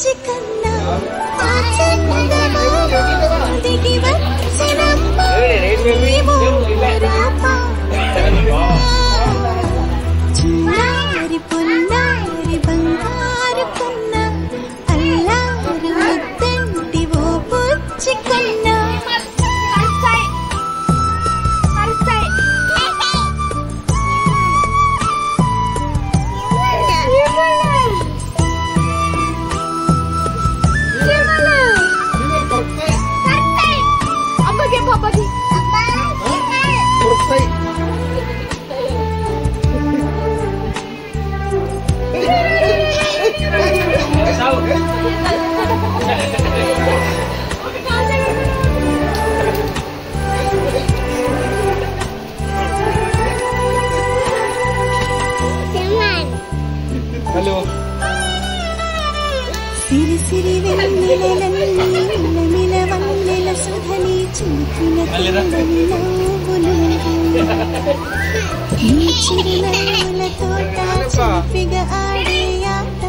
బుచ్చి కన్నా దిగి వచ్చినమ్మ చిన్నారి పొన్నారి బంగారు కొన్న అల్లారు ముద్దంటి ఓ బుచ్చి కన్నా సిరి సిరి వెన్నెల వన్నెల సుధని చూపిన నవ్వులు ఈ చిరునవ్వులతో చూపిగా ఆడే ఆట